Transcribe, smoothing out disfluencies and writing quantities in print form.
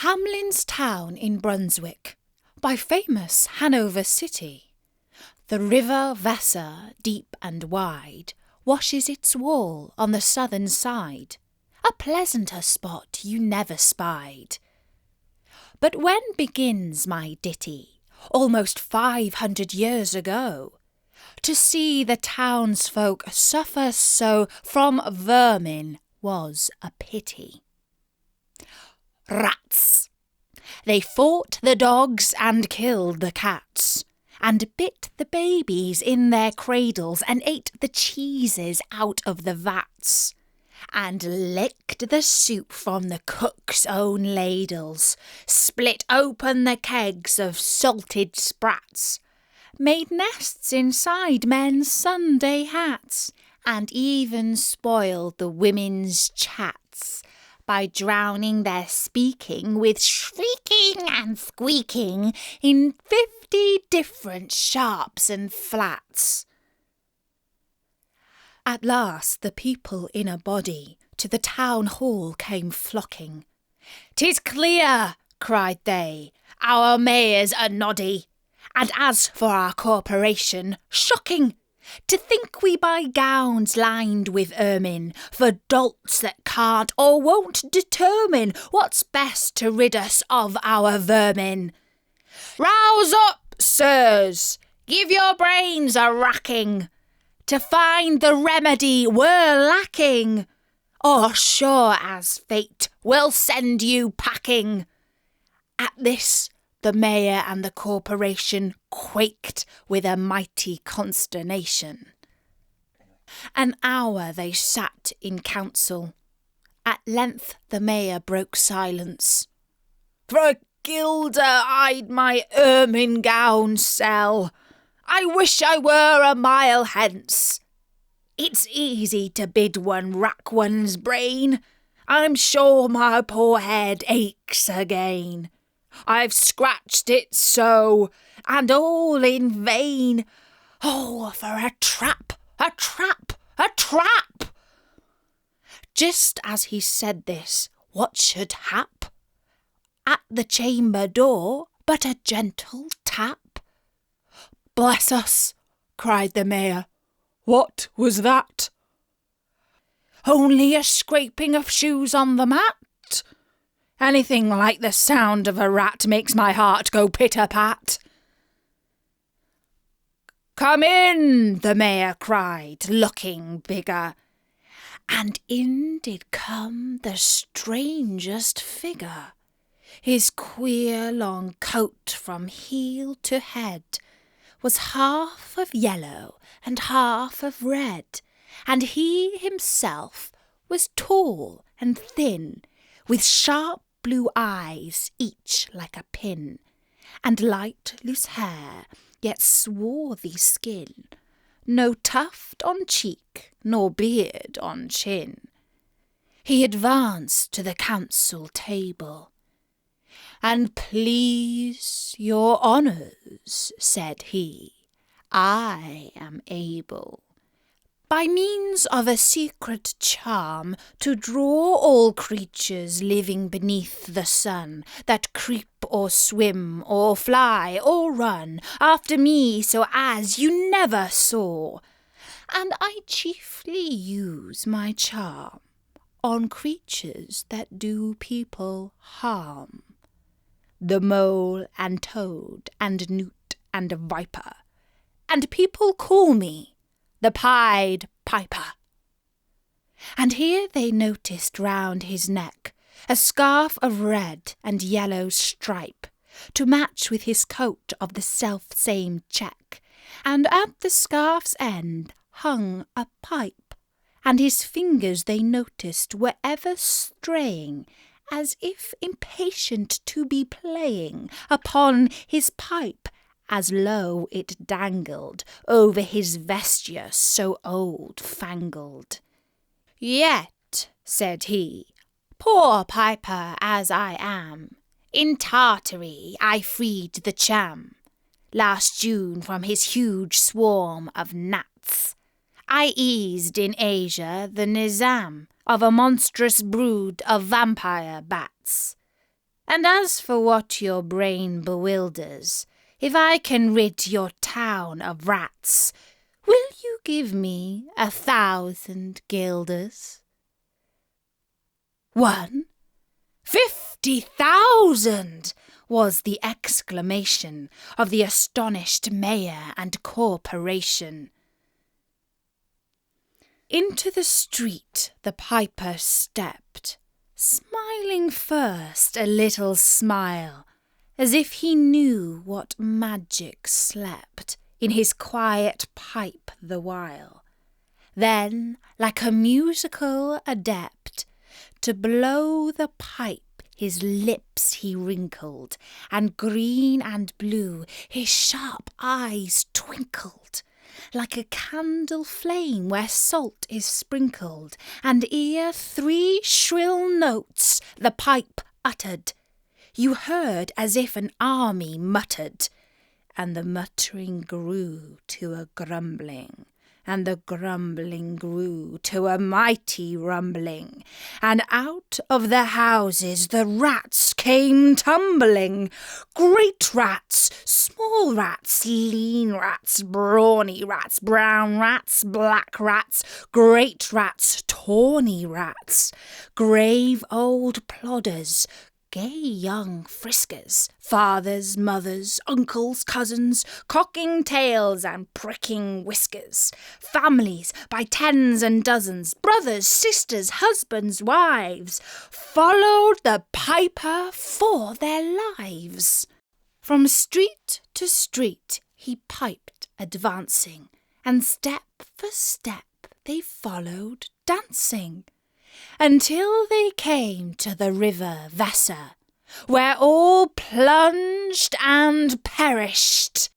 Hamelin's town in Brunswick, by famous Hanover city. The river Weser, deep and wide, washes its wall on the southern side. A pleasanter spot you never spied. But when begins my ditty, almost 500 years ago, to see the townsfolk suffer so from vermin was a pity. Rats! They fought the dogs and killed the cats, and bit the babies in their cradles, and ate the cheeses out of the vats, and licked the soup from the cook's own ladles, split open the kegs of salted sprats, made nests inside men's Sunday hats, and even spoiled the women's chats by drowning their speaking with shrieking and squeaking in 50 different sharps and flats. At last the people in a body to the town hall came flocking. "'Tis clear," cried they, "our mayor's a noddy, and as for our corporation, shocking! To think we buy gowns lined with ermine for dolts that can't or won't determine what's best to rid us of our vermin. Rouse up, sirs! Give your brains a racking to find the remedy we're lacking, or sure as fate will send you packing." At this, the mayor and the corporation quaked with a mighty consternation. An hour they sat in council. At length the mayor broke silence. "For a guilder I'd my ermine gown sell. I wish I were a mile hence. It's easy to bid one rack one's brain. I'm sure my poor head aches again. I've scratched it so, and all in vain. Oh, for a trap, a trap, a trap!" Just as he said this, what should hap? At the chamber door, but a gentle tap. "Bless us!" cried the mayor. "What was that?" "Only a scraping of shoes on the mat. Anything like the sound of a rat makes my heart go pitter-pat." "Come in," the mayor cried, looking bigger, and in did come the strangest figure. His queer long coat from heel to head was half of yellow and half of red, and he himself was tall and thin, with sharp blue eyes, each like a pin, and light loose hair, yet swarthy skin, no tuft on cheek, nor beard on chin. He advanced to the council table. "And please your honours," said he, "I am able, by means of a secret charm, to draw all creatures living beneath the sun, that creep or swim or fly or run after me so as you never saw. And I chiefly use my charm on creatures that do people harm. The mole and toad and newt and viper, and people call me the Pied Piper." And here they noticed round his neck a scarf of red and yellow stripe, to match with his coat of the self-same check, and at the scarf's end hung a pipe, and his fingers they noticed were ever straying, as if impatient to be playing upon his pipe, as low it dangled over his vesture so old-fangled. "Yet," said he, "poor piper as I am, in Tartary I freed the Cham. Last June from his huge swarm of gnats I eased in Asia the Nizam of a monstrous brood of vampire bats. And as for what your brain bewilders, if I can rid your town of rats, will you give me 1,000 guilders? 1? 50,000! Was the exclamation of the astonished mayor and corporation. Into the street the piper stepped, smiling first a little smile, as if he knew what magic slept in his quiet pipe the while. Then, like a musical adept, to blow the pipe his lips he wrinkled, and green and blue his sharp eyes twinkled, like a candle flame where salt is sprinkled, and ere 3 shrill notes the pipe uttered, you heard as if an army muttered, and the muttering grew to a grumbling, and the grumbling grew to a mighty rumbling, and out of the houses the rats came tumbling. Great rats, small rats, lean rats, brawny rats, brown rats, black rats, great rats, tawny rats, grave old plodders, gay young friskers, fathers, mothers, uncles, cousins, cocking tails and pricking whiskers, families by tens and dozens, brothers, sisters, husbands, wives, followed the piper for their lives. From street to street he piped advancing, and step for step they followed dancing, until they came to the river Weser, where all plunged and perished.